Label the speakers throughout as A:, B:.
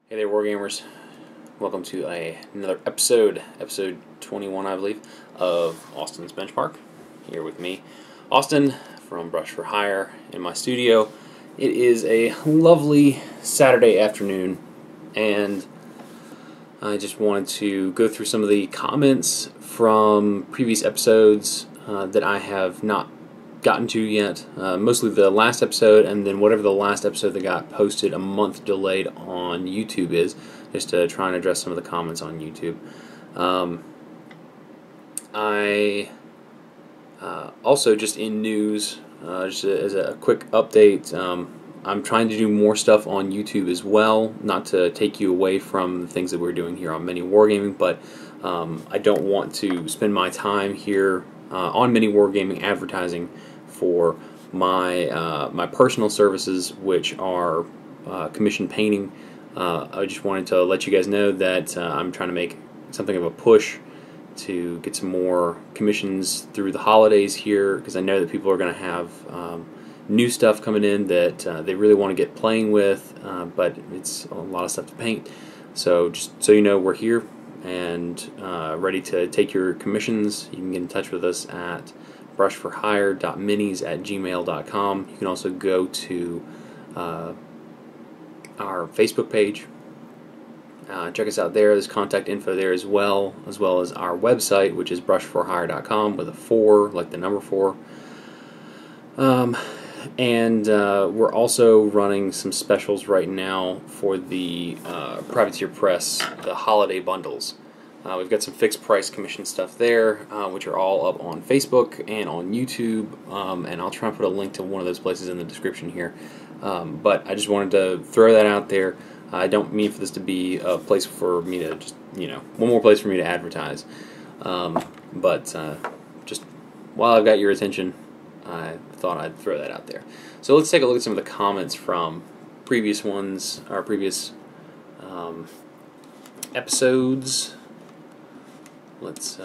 A: Hey there, Wargamers. Welcome to another episode 21, I believe, of Austin's Benchmark. Here with me, Austin from Brush for Hire in my studio. It is a lovely Saturday afternoon, and I just wanted to go through some of the comments from previous episodes that I have not gotten to yet. Mostly the last episode, and then whatever the last episode that got posted a month delayed on YouTube is, just to try and address some of the comments on YouTube. I also, just in news, just as a quick update, I'm trying to do more stuff on YouTube as well, not to take you away from the things that we're doing here on Mini Wargaming, but I don't want to spend my time here on Mini Wargaming advertising for my personal services, which are commission painting. I just wanted to let you guys know that I'm trying to make something of a push to get some more commissions through the holidays here, because I know that people are going to have new stuff coming in that they really want to get playing with, but it's a lot of stuff to paint. So just so you know, we're here and ready to take your commissions. You can get in touch with us at brushforhire.minis@gmail.com. You can also go to our Facebook page. Check us out there. There's contact info there as well as our website, which is brushforhire.com with a 4, like the number 4. And we're also running some specials right now for the Privateer Press, the holiday bundles. We've got some fixed price commission stuff there, which are all up on Facebook and on YouTube, and I'll try and put a link to one of those places in the description here. But I just wanted to throw that out there. I don't mean for this to be a place for me to just, one more place for me to advertise. But just while I've got your attention, I thought I'd throw that out there. So let's take a look at some of the comments from previous ones, our previous episodes. Let's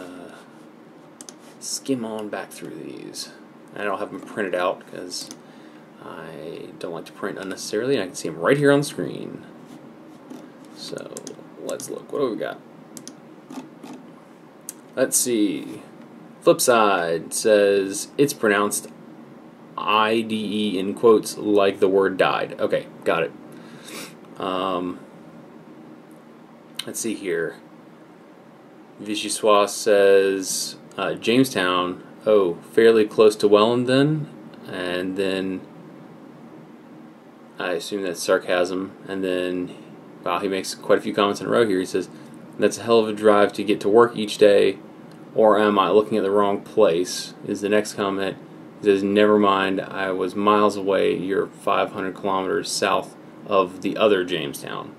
A: skim on back through these. I don't have them printed out because I don't like to print unnecessarily, and I can see them right here on the screen. So let's look. What do we got? Let's see. Flipside says it's pronounced IDE in quotes like the word died. Okay, got it. Let's see here. Vichyssoise says Jamestown, fairly close to Welland then, and then I assume that's sarcasm, and then wow, he makes quite a few comments in a row here. He says, that's a hell of a drive to get to work each day, or am I looking at the wrong place, is the next comment. He says, never mind, I was miles away, you're 500 kilometers south of the other Jamestown.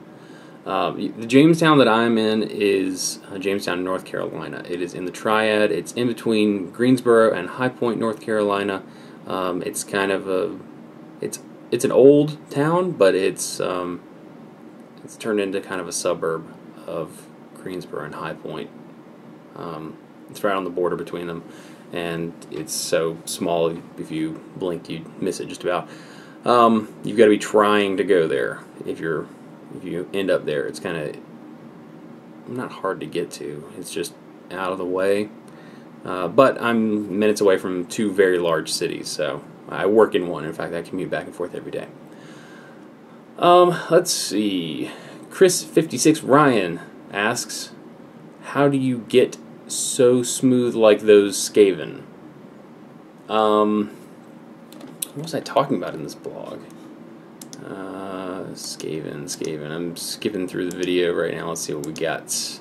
A: The Jamestown that I'm in is Jamestown, North Carolina. It is in the Triad. It's in between Greensboro and High Point, North Carolina. It's kind of it's an old town, but it's turned into kind of a suburb of Greensboro and High Point. It's right on the border between them, and it's so small, if you blinked you'd miss it just about. You've got to be trying to go there if you end up there. It's kind of not hard to get to. It's just out of the way. But I'm minutes away from 2 very large cities, so I work in one. In fact, I commute back and forth every day. Let's see. Chris56 Ryan asks, how do you get so smooth like those Skaven? What was I talking about in this blog? Skaven. I'm skipping through the video right now. Let's see what we got.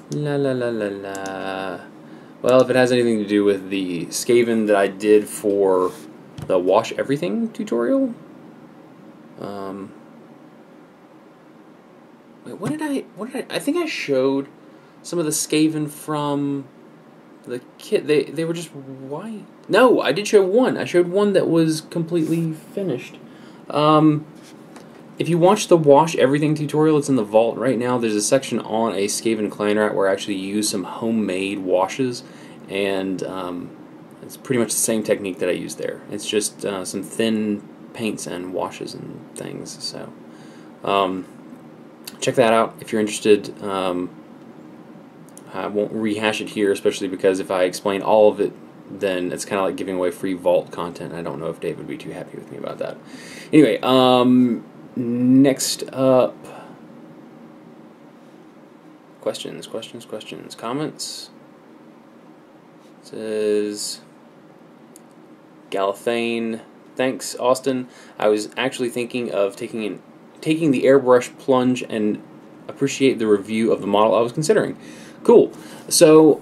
A: La la la la la. Well, if it has anything to do with the Skaven that I did for the Wash Everything tutorial. Wait, what did I think I showed some of the Skaven from the kit. They were just white. No, I did show one. I showed one that was completely finished. If you watch the Wash Everything tutorial, it's in the vault right now. There's a section on a Skaven clan rat where I actually use some homemade washes, and it's pretty much the same technique that I used there. It's just some thin paints and washes and things. So check that out if you're interested. I won't rehash it here, especially because if I explain all of it, then it's kind of like giving away free vault content. I don't know if Dave would be too happy with me about that. Anyway, next up, questions, comments. It says Galathane, thanks Austin. I was actually thinking of taking the airbrush plunge and appreciate the review of the model I was considering. Cool. So,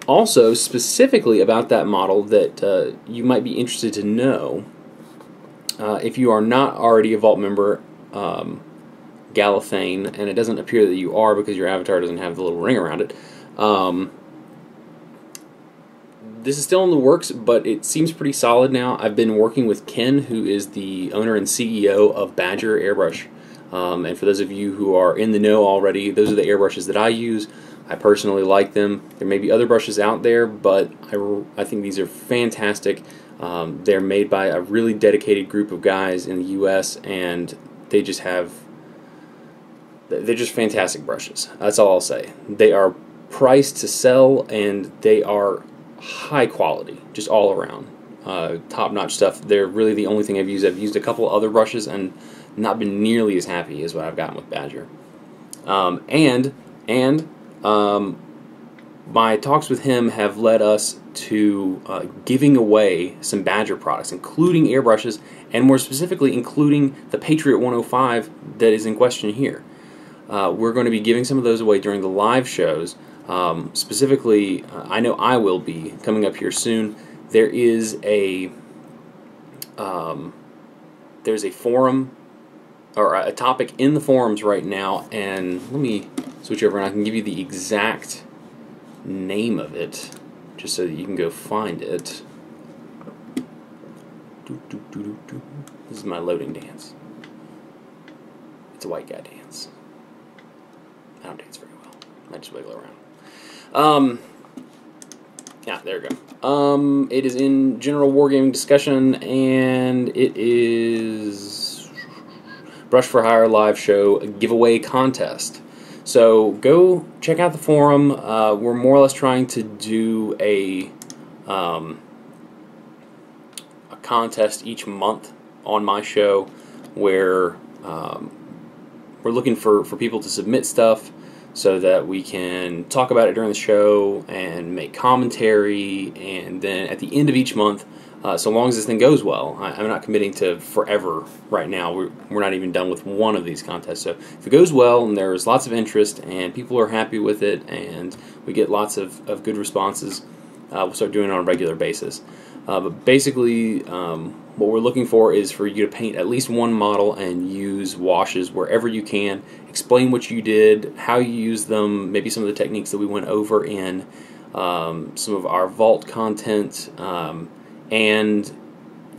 A: also specifically about that model that you might be interested to know, if you are not already a Vault member, Galathane, and it doesn't appear that you are because your avatar doesn't have the little ring around it. This is still in the works, but it seems pretty solid now. I've been working with Ken, who is the owner and CEO of Badger Airbrush. And for those of you who are in the know already, those are the airbrushes that I use. I personally like them. There may be other brushes out there, but I think these are fantastic. They're made by a really dedicated group of guys in the U.S., and they're just fantastic brushes. That's all I'll say. They are priced to sell, and they are high quality, just all around. Top-notch stuff. They're really the only thing I've used. I've used a couple other brushes and not been nearly as happy as what I've gotten with Badger. My talks with him have led us to giving away some Badger products, including airbrushes, and more specifically, including the Patriot 105 that is in question here. We're going to be giving some of those away during the live shows. Specifically, I know I will be coming up here soon. There is there's a forum, or a topic in the forums right now, and let me switch over and I can give you the exact name of it, just so that you can go find it. This is my loading dance. It's a white guy dance. I don't dance very well. I just wiggle around. Yeah, there we go. It is in general wargaming discussion, and it is Brush for Hire live show giveaway contest. So go check out the forum. We're more or less trying to do a contest each month on my show where we're looking for people to submit stuff so that we can talk about it during the show and make commentary, and then at the end of each month, so long as this thing goes well, I'm not committing to forever right now. We're not even done with one of these contests. So if it goes well and there's lots of interest and people are happy with it and we get lots of good responses, we'll start doing it on a regular basis. But basically, what we're looking for is for you to paint at least one model and use washes wherever you can. Explain what you did, how you use them, maybe some of the techniques that we went over in some of our Vault content, and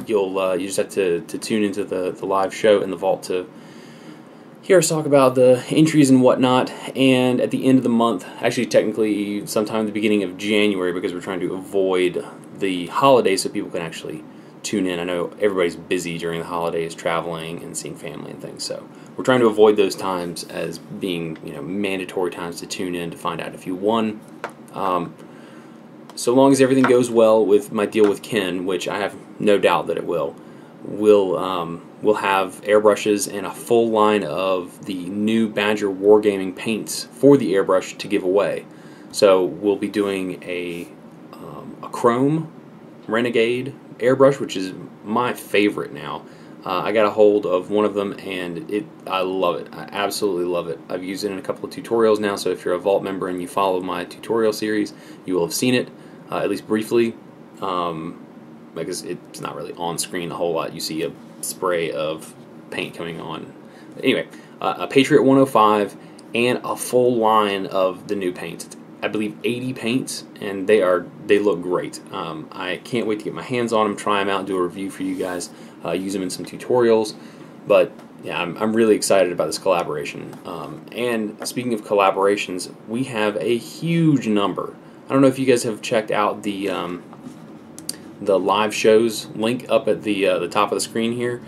A: you just have to tune into the live show in the Vault to hear us talk about the entries and whatnot. And at the end of the month, actually technically sometime at the beginning of January, because we're trying to avoid the holidays so people can actually tune in. I know everybody's busy during the holidays, traveling and seeing family and things, so we're trying to avoid those times as being, mandatory times to tune in to find out if you won. So long as everything goes well with my deal with Ken, which I have no doubt that it will, we'll have airbrushes and a full line of the new Badger Wargaming paints for the airbrush to give away. So we'll be doing a Chrome Renegade airbrush, which is my favorite now. I got a hold of one of them, and I love it. I absolutely love it. I've used it in a couple of tutorials now, so if you're a Vault member and you follow my tutorial series, you will have seen it, at least briefly, because it's not really on screen a whole lot. You see a spray of paint coming on. Anyway, a Patriot 105 and a full line of the new paints. It's, I believe, 80 paints, and they look great. I can't wait to get my hands on them, try them out, do a review for you guys, use them in some tutorials. But yeah, I'm really excited about this collaboration. And speaking of collaborations, we have a huge number. I don't know if you guys have checked out the live shows link up at the top of the screen here.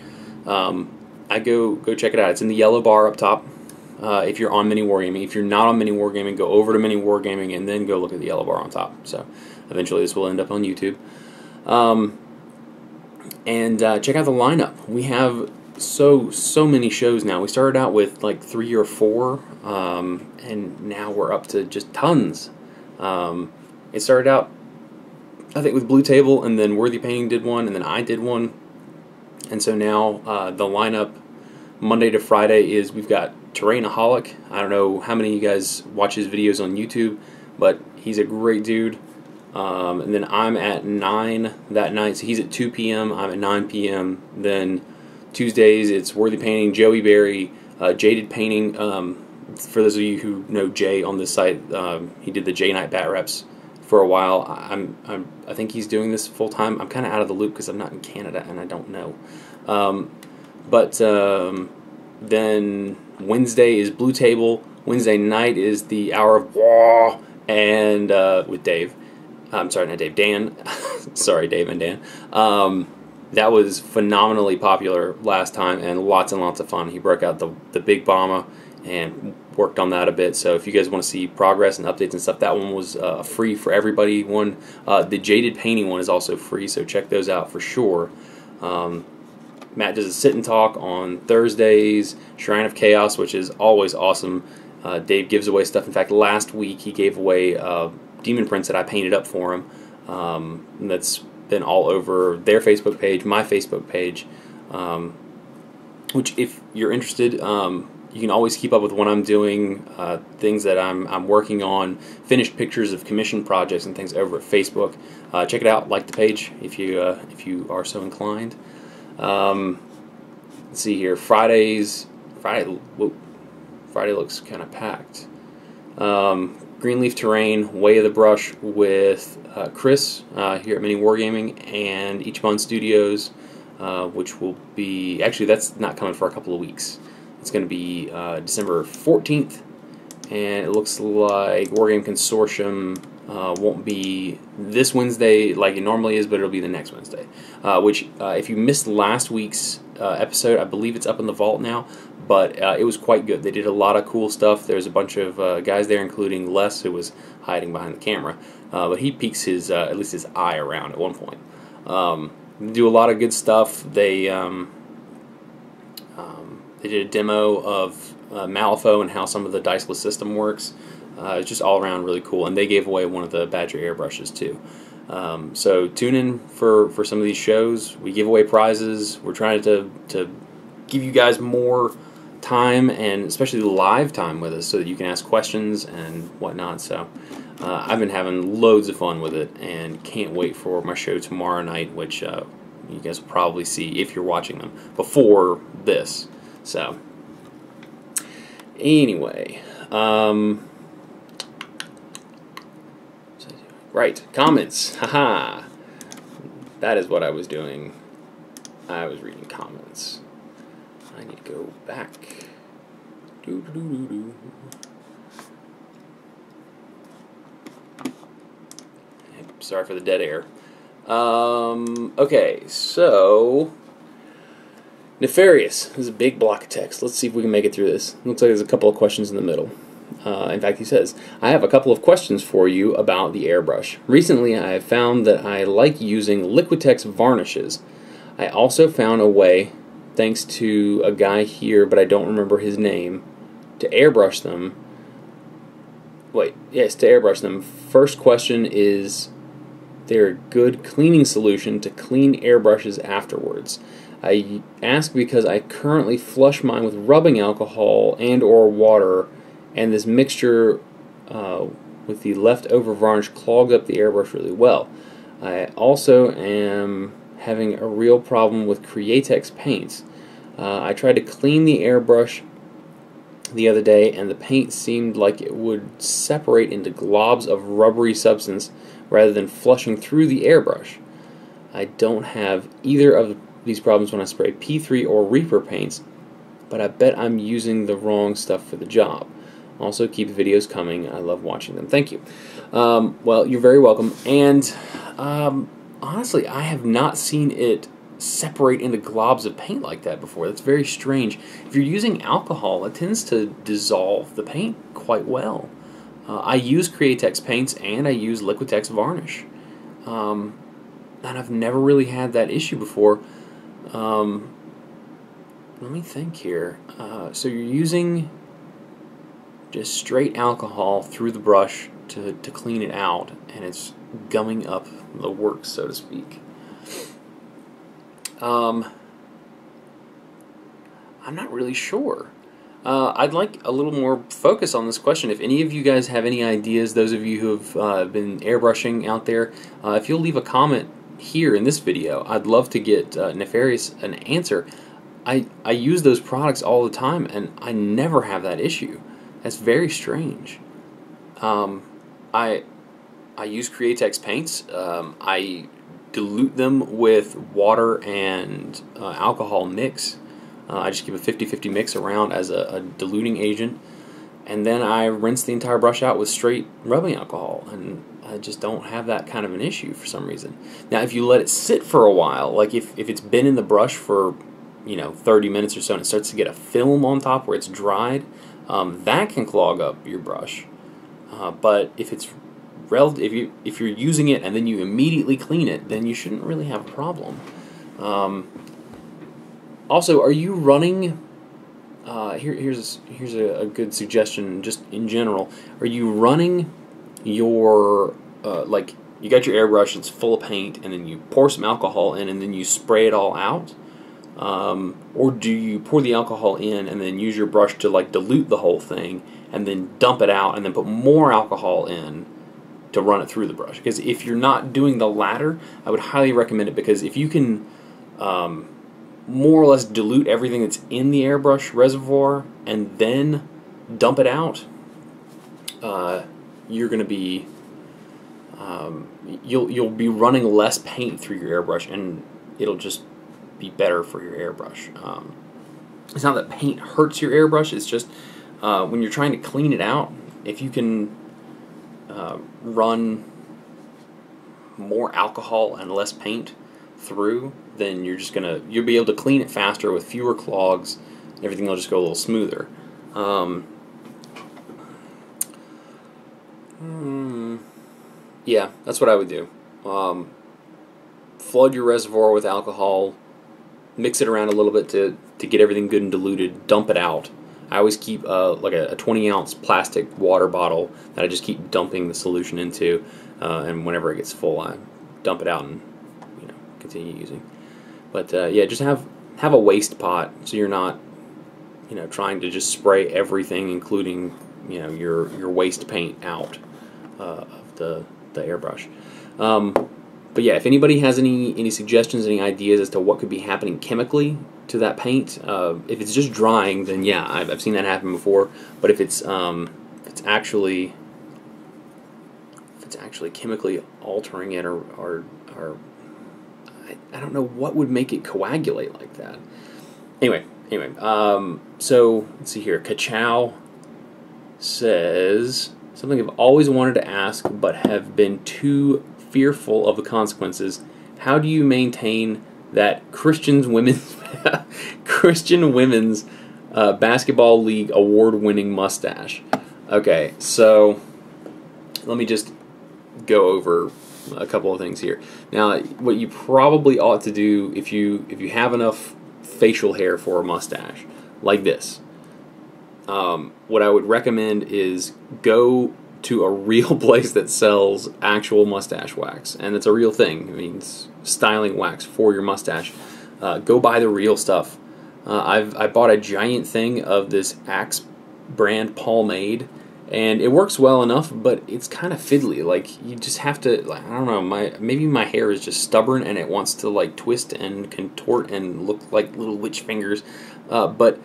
A: I go check it out. It's in the yellow bar up top. if you're on Mini Wargaming. If you're not on Mini Wargaming, go over to Mini Wargaming and then go look at the yellow bar on top. So eventually this will end up on YouTube. And check out the lineup. We have so many shows now. We started out with like 3 or 4, and now we're up to just tons. It started out, I think, with Blue Table, and then Worthy Painting did one, and then I did one. And so now the lineup Monday to Friday is, we've got Terrainaholic. I don't know how many of you guys watch his videos on YouTube, but he's a great dude. And then I'm at 9 that night, so he's at 2 p.m., I'm at 9 p.m. Then Tuesdays it's Worthy Painting, Joey Berry, Jaded Painting. For those of you who know Jay on this site, he did the J Night Bat Reps for a while. I think he's doing this full time. I'm kind of out of the loop because I'm not in Canada and I don't know. Then Wednesday is Blue Table. Wednesday night is the Hour of War, and with Dave. I'm sorry, not Dave, Dan. Sorry, Dave and Dan. That was phenomenally popular last time and lots of fun. He broke out the Big Bomber and worked on that a bit. So if you guys want to see progress and updates and stuff, that one was free for everybody. The Jaded Painting one is also free, so check those out for sure. Matt does a sit and talk on Thursdays, Shrine of Chaos, which is always awesome. Dave gives away stuff. In fact, last week he gave away demon prints that I painted up for him. And that's been all over their Facebook page, my Facebook page, which if you're interested, you can always keep up with what I'm doing, things that I'm working on, finished pictures of commissioned projects and things over at Facebook. Check it out, like the page if you are so inclined. Let's see here, Friday looks kind of packed. Greenleaf Terrain, Way of the Brush with Chris here at Mini Wargaming, and Ichiban Studios, which will be, actually that's not coming for a couple of weeks. It's going to be December 14th, and it looks like Wargame Consortium won't be this Wednesday like it normally is, but it'll be the next Wednesday. Which, if you missed last week's episode, I believe it's up in the vault now, but it was quite good. They did a lot of cool stuff. There's a bunch of guys there, including Les, who was hiding behind the camera, but he peeks his at least his eye around at one point. They do a lot of good stuff. They did a demo of Malifaux and how some of the diceless system works. It's just all around really cool, and they gave away one of the Badger airbrushes too. So tune in for some of these shows. We give away prizes. We're trying to give you guys more time, and especially live time with us, so that you can ask questions and whatnot. So I've been having loads of fun with it, and can't wait for my show tomorrow night, which you guys will probably see if you're watching them before this. So anyway, right, comments. Haha. That is what I was doing. I was reading comments. I need to go back. Sorry for the dead air. Okay, so Nefarious. This is a big block of text. Let's see if we can make it through this. Looks like there's a couple of questions in the middle. In fact, he says, I have a couple of questions for you about the airbrush. Recently, I have found that I like using Liquitex varnishes. I also found a way, thanks to a guy here, but I don't remember his name, to airbrush them. Wait, yes, to airbrush them. First question is, they're a good cleaning solution to clean airbrushes afterwards. I ask because I currently flush mine with rubbing alcohol and or water, and this mixture with the leftover varnish clogged up the airbrush really well. I also am having a real problem with Createx paints. I tried to clean the airbrush the other day, and the paint seemed like it would separate into globs of rubbery substance rather than flushing through the airbrush. I don't have either of these problems when I spray P3 or Reaper paints, but I bet I'm using the wrong stuff for the job. Also, keep the videos coming. I love watching them. Thank you. Well, you're very welcome. And honestly, I have not seen it separate into globs of paint like that before. That's very strange. If you're using alcohol, it tends to dissolve the paint quite well. I use Createx paints and I use Liquitex varnish. And I've never really had that issue before. Let me think here. So you're using just straight alcohol through the brush to clean it out, and it's gumming up the works, so to speak. I'm not really sure. I'd like a little more focus on this question. If any of you guys have any ideas, those of you who have been airbrushing out there, if you'll leave a comment here in this video, I'd love to get Nefarious an answer. I use those products all the time, and I never have that issue. That's very strange. I use Createx paints. I dilute them with water and alcohol mix. I just keep a 50-50 mix around as a diluting agent, and then I rinse the entire brush out with straight rubbing alcohol, and I just don't have that kind of an issue for some reason. Now, if you let it sit for a while, like if it's been in the brush for 30 minutes or so, and it starts to get a film on top where it's dried, that can clog up your brush. But if it's if you're using it and then you immediately clean it, then you shouldn't really have a problem. Also, are you running? Here's a good suggestion, just in general. Are you running your like you got your airbrush, it's full of paint, and then you pour some alcohol in, and then you spray it all out? Or do you pour the alcohol in and then use your brush to like dilute the whole thing and then dump it out and then put more alcohol in to run it through the brush? Because if you're not doing the latter, I would highly recommend it, because if you can more or less dilute everything that's in the airbrush reservoir and then dump it out, you're going to be you'll be running less paint through your airbrush, and it'll just be better for your airbrush. It's not that paint hurts your airbrush, it's just when you're trying to clean it out, if you can run more alcohol and less paint through, then you'll be able to clean it faster with fewer clogs. Everything will just go a little smoother. Yeah, that's what I would do. Flood your reservoir with alcohol, mix it around a little bit to get everything good and diluted, dump it out. I always keep like a 20-ounce plastic water bottle that I just keep dumping the solution into, and whenever it gets full, I dump it out and continue using. But yeah, just have a waste pot, so you're not trying to just spray everything, including your waste paint out of the airbrush. But yeah, if anybody has any suggestions, any ideas as to what could be happening chemically to that paint, if it's just drying, then yeah, I've seen that happen before. But if it's actually chemically altering it, or I don't know what would make it coagulate like that. Anyway, so let's see here. Kachow says something I've always wanted to ask but have been too fearful of the consequences. How do you maintain that Christian women's basketball league award-winning mustache? Okay, so let me just go over a couple of things here. Now, what you probably ought to do if you have enough facial hair for a mustache like this, what I would recommend is go to a real place that sells actual mustache wax, and it's a real thing. It means styling wax for your mustache. Go buy the real stuff. I bought a giant thing of this Axe brand pomade, and it works well enough, but it's kind of fiddly. Like, you just have to, like, I don't know, maybe my hair is just stubborn and it wants to like twist and contort and look like little witch fingers, but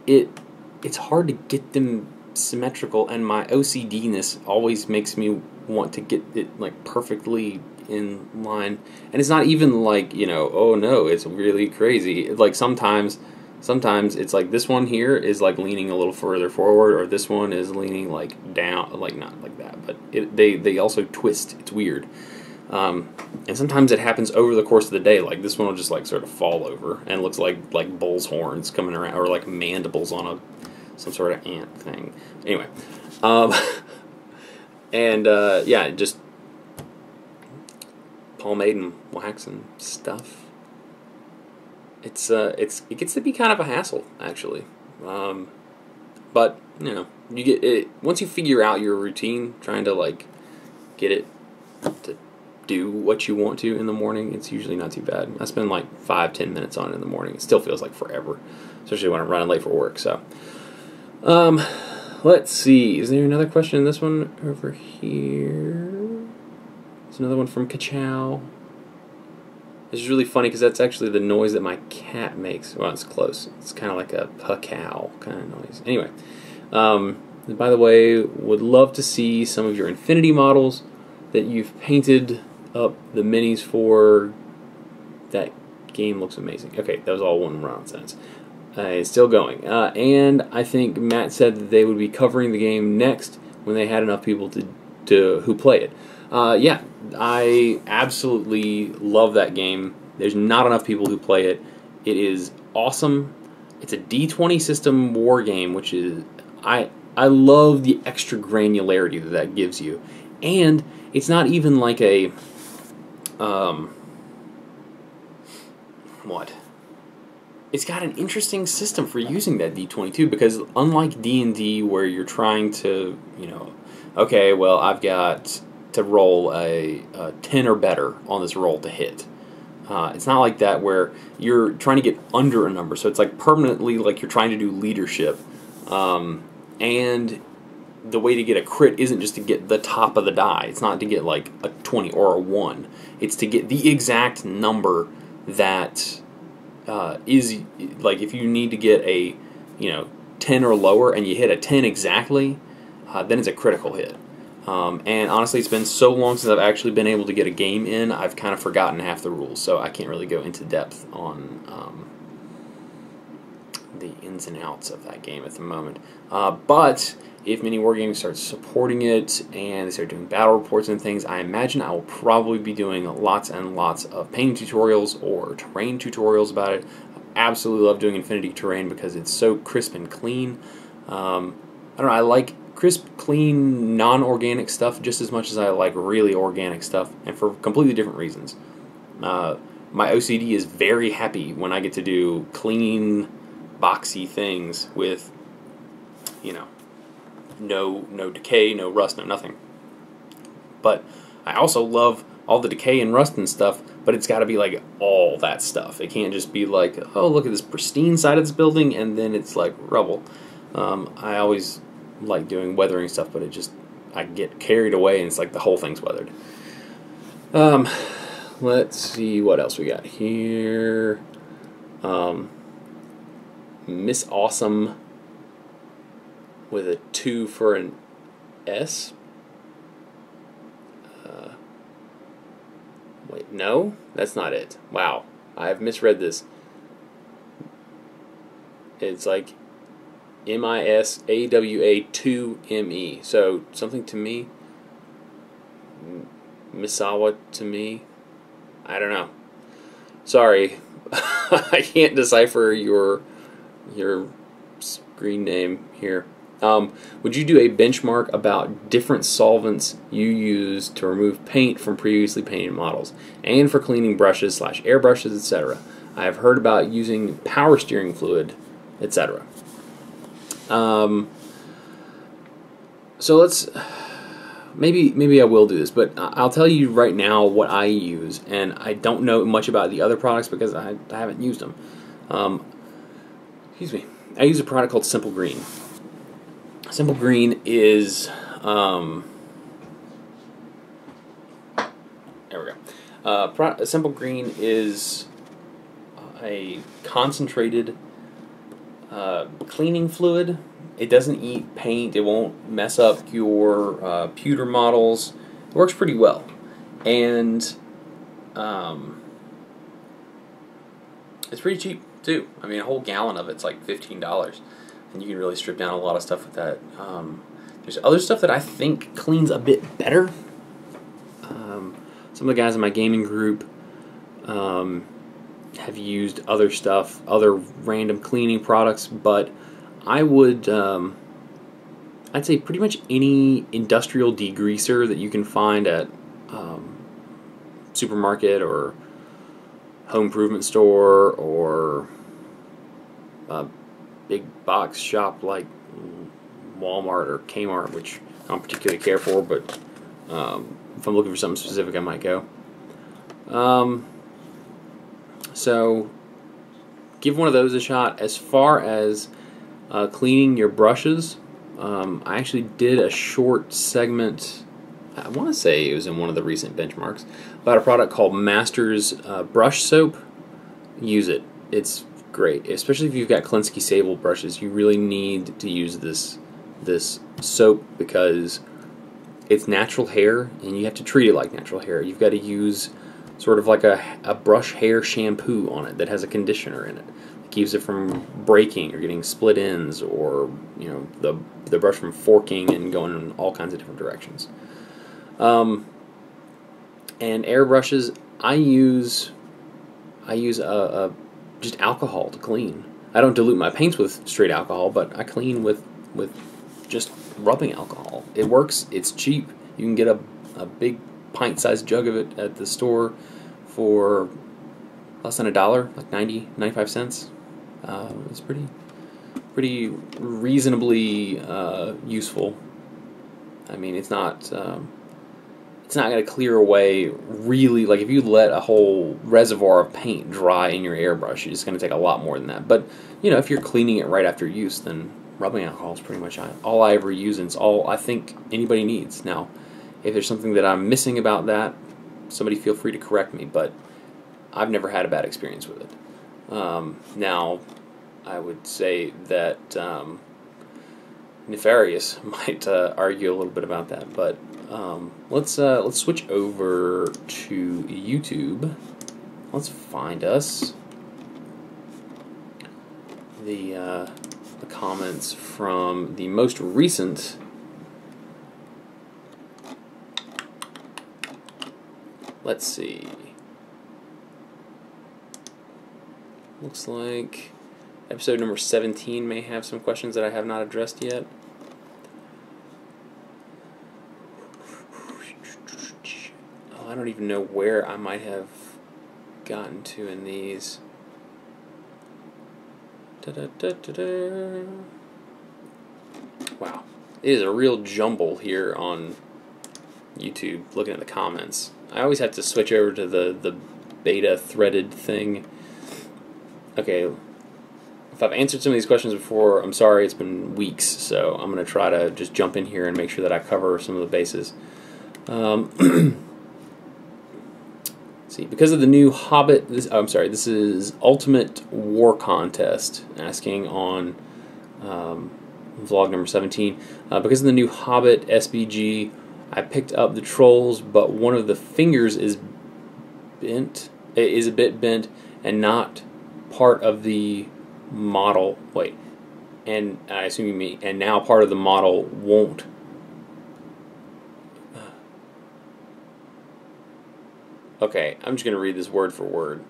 A: it's hard to get them symmetrical, and my OCD-ness always makes me want to get it like perfectly in line. And it's not even like, oh no, it's really crazy. Like sometimes it's like this one here is like leaning a little further forward, or this one is leaning like down, like not like that, but they also twist. It's weird. And sometimes it happens over the course of the day. Like this one will just like sort of fall over and looks like bull's horns coming around, or like mandibles on some sort of ant thing. Anyway, and yeah, just pomade and wax and stuff. It gets to be kind of a hassle actually, but you know, you get it once you figure out your routine, trying to like get it to do what you want to in the morning. It's usually not too bad. I spend like 5-10 minutes on it in the morning. It still feels like forever, especially when I'm running late for work. So, let's see. Is there another question in this one over here? There's another one from Kachow. This is really funny because that's actually the noise that my cat makes. Well, it's close. It's kind of like a pacow kind of noise. Anyway, by the way, would love to see some of your Infinity models that you've painted up the minis for. That game looks amazing. Okay, that was all one nonsense. It's still going. And I think Matt said that they would be covering the game next when they had enough people who play it. Yeah, I absolutely love that game. There's not enough people who play it. It is awesome. It's a D20 system war game, which is I love the extra granularity that gives you. And it's not even like a what? It's got an interesting system for using that D22 because unlike D&D where you're trying to, you know, okay, well, I've got to roll a 10 or better on this roll to hit. It's not like that where you're trying to get under a number. So it's like permanently like you're trying to do leadership. And the way to get a crit isn't just to get the top of the die. It's not to get like a 20 or a 1. It's to get the exact number that is like if you need to get a 10 or lower and you hit a 10 exactly, then it's a critical hit. And honestly, it's been so long since I've actually been able to get a game in, I've kind of forgotten half the rules, so I can't really go into depth on the ins and outs of that game at the moment. But if Mini Wargaming starts supporting it and they start doing battle reports and things, I imagine I will probably be doing lots and lots of painting tutorials or terrain tutorials about it. I absolutely love doing Infinity Terrain because it's so crisp and clean. I don't know, I like crisp, clean, non-organic stuff just as much as I like really organic stuff, and for completely different reasons. My OCD is very happy when I get to do clean, boxy things with, no decay, no rust, no nothing. But I also love all the decay and rust and stuff, but it's got to be like all that stuff. It can't just be like, oh, look at this pristine side of this building, and then it's like rubble. I always like doing weathering stuff, but I get carried away and it's like the whole thing's weathered. Let's see what else we got here. Miss Awesome with a 2 for an S. Wait, no, that's not it. Wow, I've misread this. It's like MISAWA2ME. So something to me. Misawa to me. I don't know. Sorry, I can't decipher your screen name here. Would you do a benchmark about different solvents you use to remove paint from previously painted models, and for cleaning brushes / airbrushes, etc.? I have heard about using power steering fluid, etc. So let's maybe I will do this, but I'll tell you right now what I use, and I don't know much about the other products because I haven't used them. Excuse me. I use a product called Simple Green. Simple Green is there we go. Simple Green is a concentrated cleaning fluid. It doesn't eat paint. It won't mess up your pewter models. It works pretty well, and it's pretty cheap too. I mean, a whole gallon of it's like $15, and you can really strip down a lot of stuff with that. There's other stuff that I think cleans a bit better, Some of the guys in my gaming group have used other stuff, other random cleaning products, but I would, I'd say pretty much any industrial degreaser that you can find at supermarket or home improvement store or a big box shop like Walmart or Kmart, which I don't particularly care for, but if I'm looking for something specific, I might go. So give one of those a shot. As far as cleaning your brushes, I actually did a short segment, I want to say it was in one of the recent benchmarks, about a product called Masters Brush Soap. Use it. It's great, especially if you've got Klinsky Sable brushes. You really need to use this soap because it's natural hair, and you have to treat it like natural hair. You've got to use sort of like a brush hair shampoo on it that has a conditioner in it. It keeps it from breaking or getting split ends, or the brush from forking and going in all kinds of different directions. And airbrushes, I use just alcohol to clean. I don't dilute my paints with straight alcohol, but I clean with just rubbing alcohol. It works. It's cheap. You can get a big pint-sized jug of it at the store for less than $1, like 95 cents. It's pretty reasonably useful. I mean, it's not going to clear away really. Like if you let a whole reservoir of paint dry in your airbrush, it's going to take a lot more than that. But if you're cleaning it right after use, then rubbing alcohol is pretty much all I ever use, and it's all I think anybody needs. Now, if there's something that I'm missing about that, somebody feel free to correct me, but I've never had a bad experience with it. Now, I would say that Nefarious might argue a little bit about that, but let's switch over to YouTube. Let's find us the comments from the most recent let's see. Looks like episode number 17 may have some questions that I have not addressed yet. Oh, I don't even know where I might have gotten to in these. Wow. It is a real jumble here on YouTube looking at the comments. I always have to switch over to the beta threaded thing. Okay, if I've answered some of these questions before, I'm sorry, it's been weeks, so I'm going to try to just jump in here and make sure that I cover some of the bases. See, because of the new Hobbit, this is Ultimate War Contest, asking on vlog number 17. Because of the new Hobbit SBG, I picked up the Trolls, but one of the fingers is bent. It is a bit bent and not part of the model. Wait, and I assume you mean, and now part of the model won't. Okay, I'm just going to read this word for word.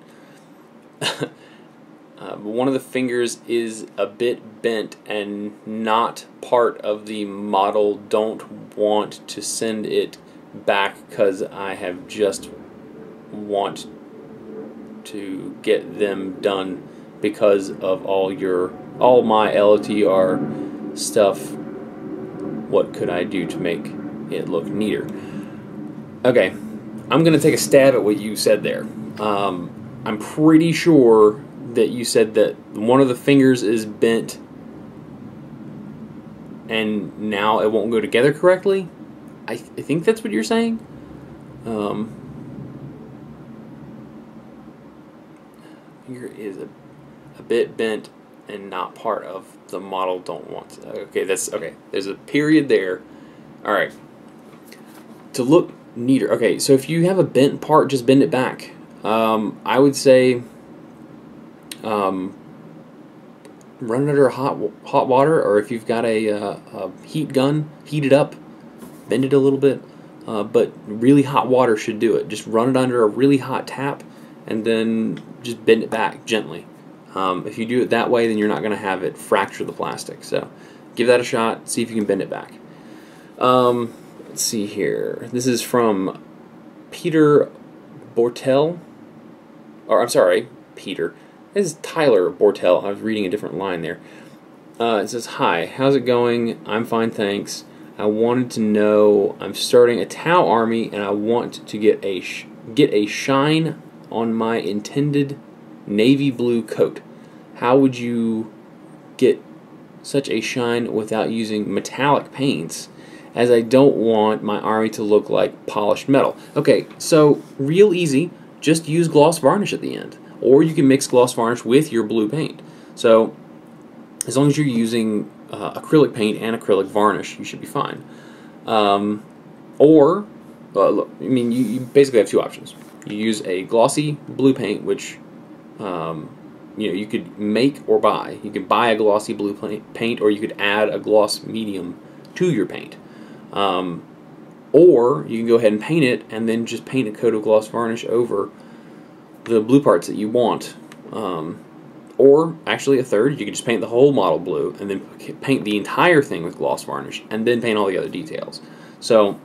A: One of the fingers is a bit bent and not part of the model. Don't want to send it back because I have just want to get them done because of all my LTR stuff. What could I do to make it look neater? Okay, I'm going to take a stab at what you said there. I'm pretty sure that you said that one of the fingers is bent and now it won't go together correctly. I think that's what you're saying. Finger is a bit bent and not part of the model. Don't want to. Okay, that's okay. There's a period there. All right. To look neater. Okay, so if you have a bent part, just bend it back. I would say run it under hot water, or if you've got a heat gun, heat it up, bend it a little bit. but really hot water should do it. Just run it under a really hot tap and then just bend it back gently. If you do it that way, then you're not going to have it fracture the plastic. So give that a shot, see if you can bend it back. Let's see here. This is from Peter Bortel. Or, I'm sorry, Peter. This is Tyler Bortel. I was reading a different line there. It says, "Hi, how's it going? I'm fine, thanks. I wanted to know, I'm starting a Tau army and I want to get a shine on my intended navy blue coat. How would you get such a shine without using metallic paints, as I don't want my army to look like polished metal?" Okay, so real easy, just use gloss varnish at the end. Or you can mix gloss varnish with your blue paint. So as long as you're using acrylic paint and acrylic varnish, you should be fine. You basically have two options. You use a glossy blue paint, which you could make or buy. You could buy a glossy blue paint, or you could add a gloss medium to your paint. Or you can go ahead and paint it, and then just paint a coat of gloss varnish over the blue parts that you want. Or actually a third, you could just paint the whole model blue and then paint the entire thing with gloss varnish and then paint all the other details. So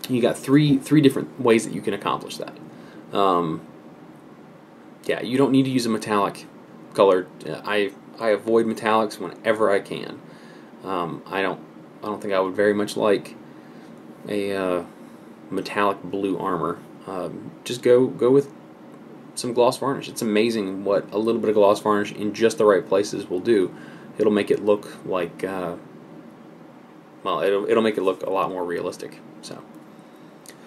A: you got three different ways that you can accomplish that. Yeah, you don't need to use a metallic color. I avoid metallics whenever I can. I don't think I would very much like a metallic blue armor. Just go with some gloss varnish. It's amazing what a little bit of gloss varnish in just the right places will do. It'll make it look like, it'll make it look a lot more realistic. So,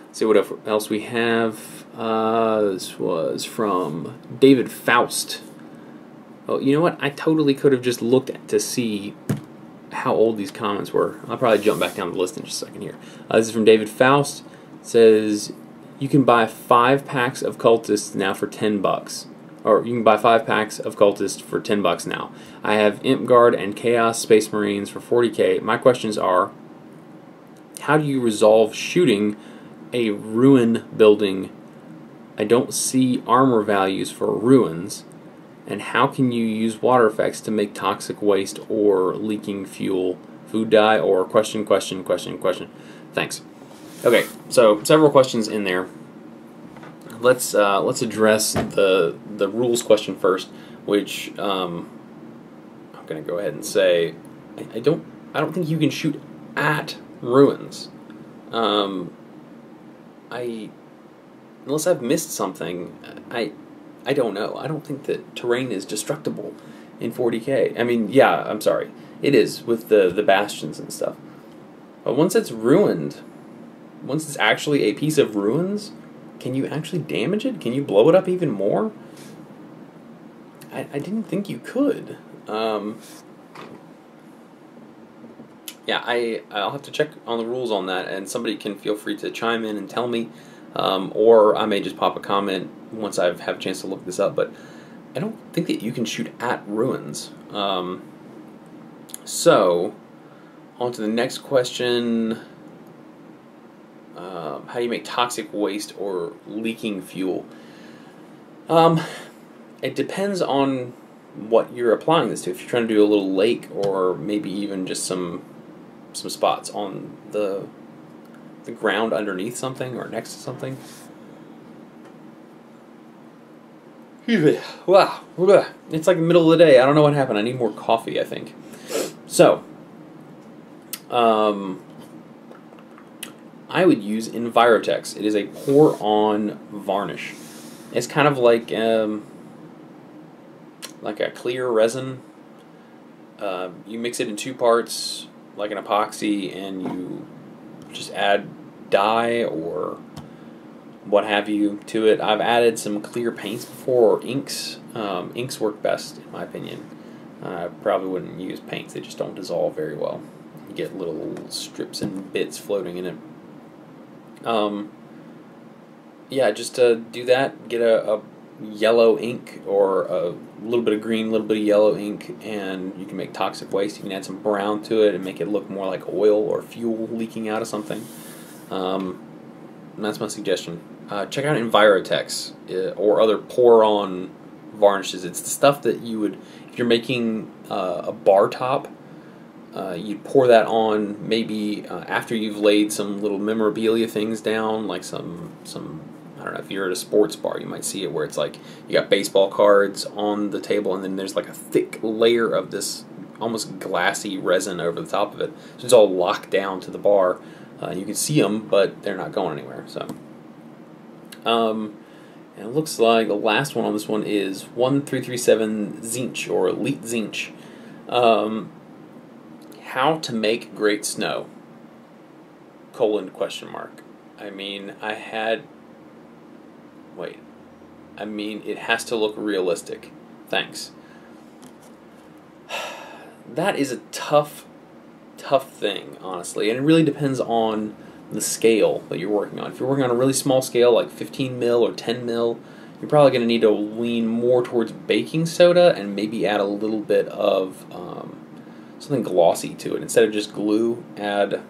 A: let's see what else we have. This was from David Faust. Oh, you know what? I totally could have just looked to see how old these comments were. I'll probably jump back down the list in just a second here. This is from David Faust. It says, "You can buy 5 packs of Cultists now for $10. Or you can buy 5 packs of Cultists for $10 now. I have Imp Guard and Chaos Space Marines for $40K. My questions are, how do you resolve shooting a ruin building? I don't see armor values for ruins. And how can you use water effects to make toxic waste or leaking fuel, food dye, or question. Thanks." Okay, so several questions in there. Let's address the rules question first, which I'm going to go ahead and say I don't think you can shoot at ruins. Unless I've missed something, I don't know. I don't think that terrain is destructible in 40K. I mean, yeah, I'm sorry, it is with the bastions and stuff. But once it's ruined, once it's actually a piece of ruins, can you actually damage it? Can you blow it up even more? I didn't think you could. Yeah, I'll have to check on the rules on that, and somebody can feel free to chime in and tell me, or I may just pop a comment once I have a chance to look this up, but I don't think that you can shoot at ruins. So, on to the next question. How do you make toxic waste or leaking fuel? It depends on what you're applying this to. If you're trying to do a little lake, or maybe even just some spots on the ground underneath something or next to something. Wow, it's like the middle of the day. I don't know what happened. I need more coffee, I think. So, I would use Envirotex. It is a pour-on varnish. It's kind of like a clear resin. You mix it in 2 parts, like an epoxy, and you just add dye or what have you to it. I've added some clear paints before, or inks. Inks work best, in my opinion. I probably wouldn't use paints. They just don't dissolve very well. You get little strips and bits floating in it. Yeah, just to do that, get a yellow ink, or a little bit of green, a little bit of yellow ink, and you can make toxic waste. You can add some brown to it and make it look more like oil or fuel leaking out of something.
B: And that's my suggestion. Check out Envirotex or other pour-on varnishes. It's the stuff that you would, if you're making a bar top, you'd pour that on maybe after you've laid some little memorabilia things down, like some I don't know, if you're at a sports bar, you might see it where it's like you got baseball cards on the table, and then there's like a thick layer of this almost glassy resin over the top of it. So it's all locked down to the bar. You can see them, but they're not going anywhere. So, and it looks like the last one on this one is 1337 Zinch, or Elite Zinch. How to make great snow? Question mark. I mean, it has to look realistic. Thanks. That is a tough thing, honestly, and it really depends on the scale that you're working on. If you're working on a really small scale, like 15 mil or 10 mil, you're probably going to need to lean more towards baking soda and maybe add a little bit of something glossy to it. Instead of just glue, add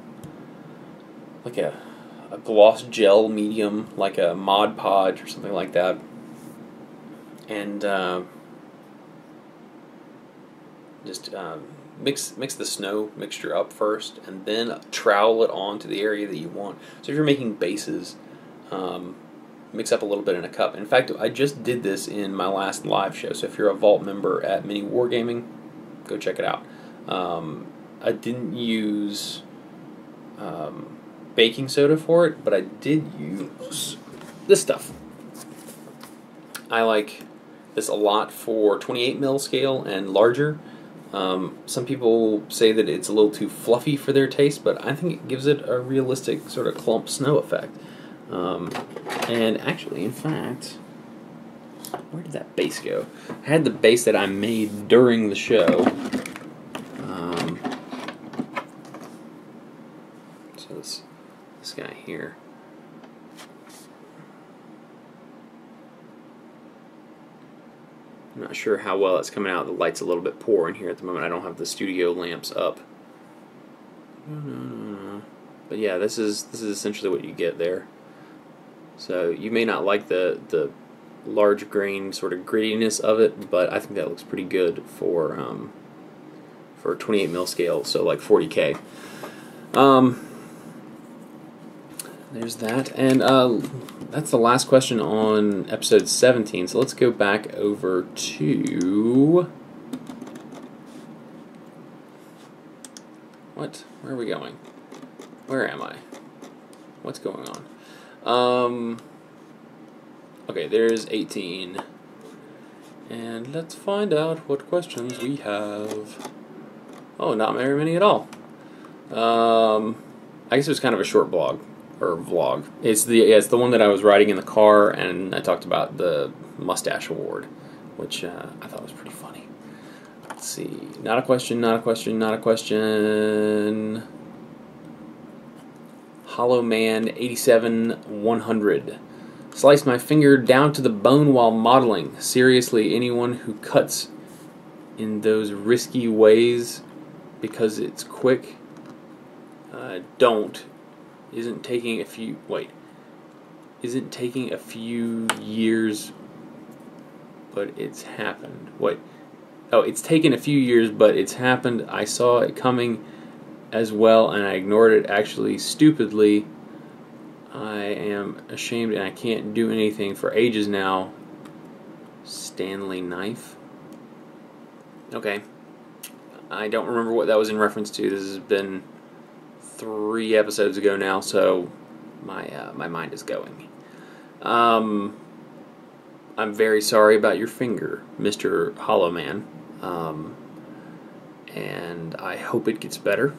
B: like a gloss gel medium, like a Mod Podge or something like that. And just mix the snow mixture up first, and then trowel it onto the area that you want. So if you're making bases, mix up a little bit in a cup. In fact, I just did this in my last live show, so if you're a Vault member at Mini Wargaming, go check it out. I didn't use baking soda for it, but I did use this stuff. I like this a lot for 28 mil scale and larger. Some people say that it's a little too fluffy for their taste, but I think it gives it a realistic sort of clump snow effect. And actually, in fact, where did that base go? I had the base that I made during the show. So this guy here. I'm not sure how well it's coming out. The light's a little bit poor in here at the moment. I don't have the studio lamps up. But yeah, this is essentially what you get there. So you may not like the large grain sort of grittiness of it, but I think that looks pretty good for 28 mil scale, so like 40K. There's that, and that's the last question on episode 17, so let's go back over to... What? Where are we going? Where am I? What's going on? Okay, there's 18. And let's find out what questions we have. Oh, not very many at all. I guess it was kind of a short blog. Or vlog. It's the one that I was riding in the car, and I talked about the Mustache Award, which I thought was pretty funny. Let's see. Not a question, not a question, not a question. Hollow Man 87-100. Sliced my finger down to the bone while modeling. Seriously, anyone who cuts in those risky ways because it's quick, don't. Isn't taking a few years, but it's happened. Wait. Oh, it's taken a few years, but it's happened. I saw it coming as well, and I ignored it. Actually, stupidly, I am ashamed, and I can't do anything for ages now. Stanley Knife. Okay. I don't remember what that was in reference to. This has been 3 episodes ago now, so my mind is going. I'm very sorry about your finger, Mr. Hollow Man, and I hope it gets better.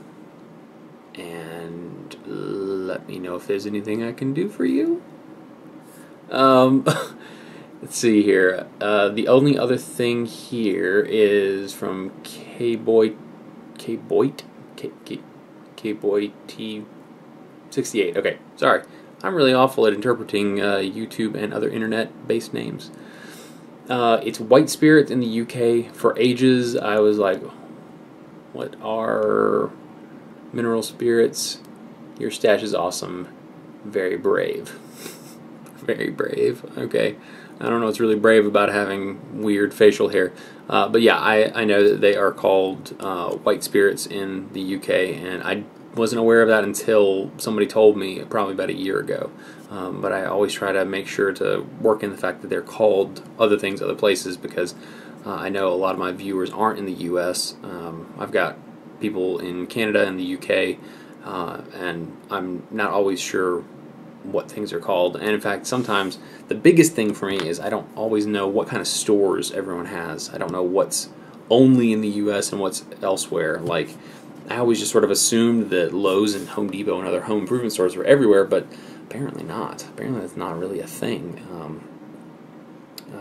B: And let me know if there's anything I can do for you. Let's see here. The only other thing here is from K-Boy T68. Okay, sorry. I'm really awful at interpreting YouTube and other internet-based names. It's White Spirit in the UK. For ages, I was like, what are mineral spirits? Your stash is awesome.
A: very brave. Very brave. Okay. I don't know what's really brave about having weird facial hair. But yeah, I know that they are called white spirits in the UK, and I wasn't aware of that until somebody told me probably about a year ago. But I always try to make sure to work in the fact that they're called other things other places, because I know a lot of my viewers aren't in the US. I've got people in Canada and the UK, and I'm not always sure what things are called. And in fact, sometimes the biggest thing for me is I don't always know what kind of stores everyone has. I don't know what's only in the US and what's elsewhere. Like, I always just sort of assumed that Lowe's and Home Depot and other home improvement stores were everywhere, but apparently not. Apparently that's not really a thing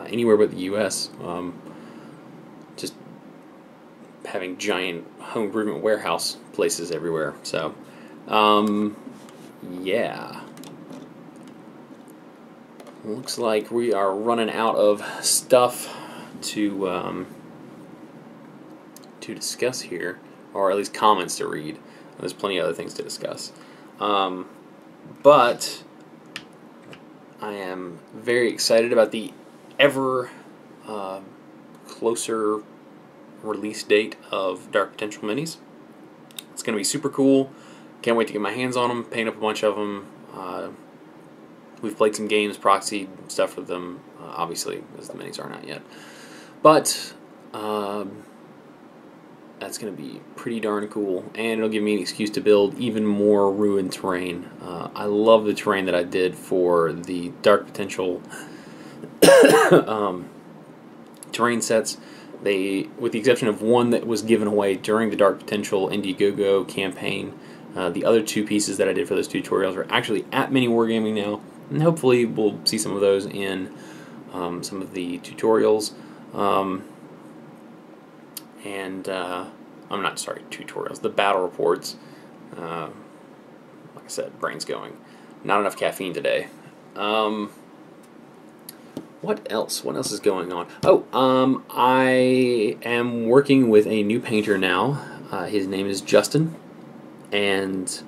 A: anywhere but the US. Just having giant home improvement warehouse places everywhere. So, yeah. Looks like we are running out of stuff to discuss here, or at least comments to read. There's plenty of other things to discuss. But I am very excited about the ever closer release date of Dark Potential Minis. It's going to be super cool. Can't wait to get my hands on them, paint up a bunch of them. We've played some games, proxy stuff with them, obviously, as the minis aren't out yet. But that's going to be pretty darn cool, and it'll give me an excuse to build even more ruined terrain. I love the terrain that I did for the Dark Potential terrain sets. They, with the exception of one that was given away during the Dark Potential Indiegogo campaign, the other two pieces that I did for those tutorials are actually at Mini Wargaming now, and hopefully we'll see some of those in some of the tutorials. I'm not sorry, tutorials, the battle reports. Like I said, brain's going. Not enough caffeine today. What else? What else is going on? Oh, I am working with a new painter now. His name is Justin, and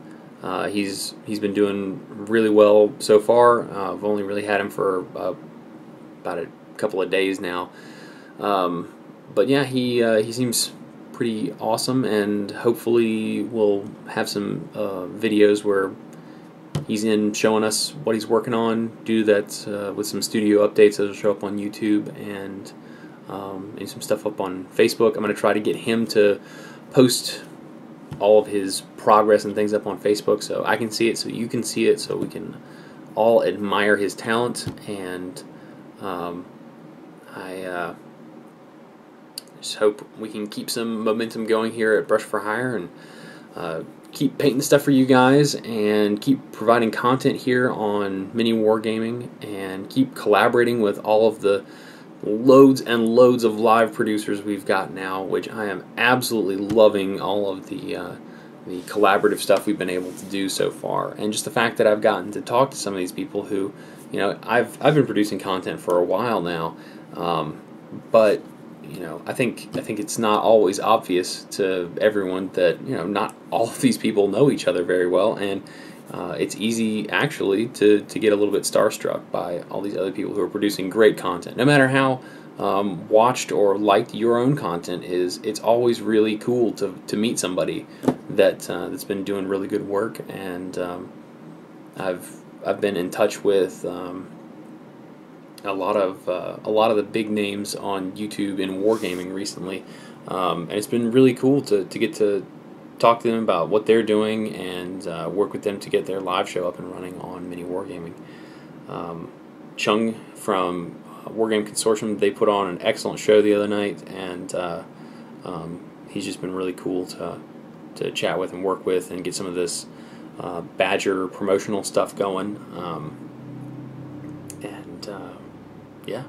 A: he's been doing really well so far. I've only really had him for about a couple of days now. But yeah, he seems pretty awesome, and hopefully we'll have some videos where he's in showing us what he's working on. Do that with some studio updates that'll show up on YouTube, and some stuff up on Facebook. I'm going to try to get him to post all of his progress and things up on Facebook so I can see it, so you can see it, so we can all admire his talent. And I just hope we can keep some momentum going here at Brush for Hire, and keep painting stuff for you guys, and keep providing content here on Mini Wargaming, and keep collaborating with all of the loads and loads of live producers we've got now, which I am absolutely loving all of the collaborative stuff we've been able to do so far. And just the fact that I've gotten to talk to some of these people who, you know, I've been producing content for a while now, but you know, I think it's not always obvious to everyone that, you know, not all of these people know each other very well, and it's easy actually to get a little bit starstruck by all these other people who are producing great content. No matter how watched or liked your own content is, it's always really cool to meet somebody that's been doing really good work. And I've been in touch with a lot of the big names on YouTube in wargaming recently, and it's been really cool to get to talk to them about what they're doing, and work with them to get their live show up and running on Mini Wargaming. Chung from Wargame Consortium, they put on an excellent show the other night, and he's just been really cool to chat with and work with and get some of this Badger promotional stuff going. Yeah,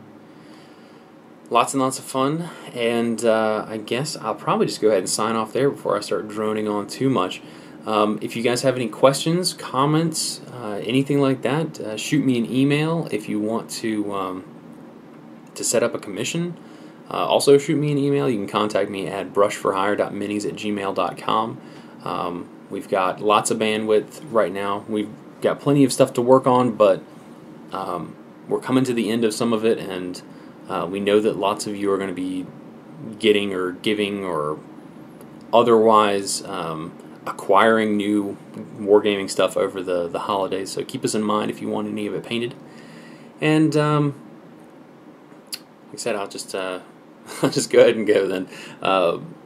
A: lots and lots of fun, and I guess I'll probably just go ahead and sign off there before I start droning on too much. If you guys have any questions, comments, anything like that, shoot me an email. If you want to set up a commission, also shoot me an email. You can contact me at brushforhire.minis@gmail.com. We've got lots of bandwidth right now. We've got plenty of stuff to work on, but we're coming to the end of some of it, and we know that lots of you are going to be getting or giving or otherwise acquiring new wargaming stuff over the holidays. So keep us in mind if you want any of it painted. And like I said, I'll just I'll just go ahead and go then.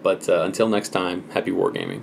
A: But until next time, happy wargaming.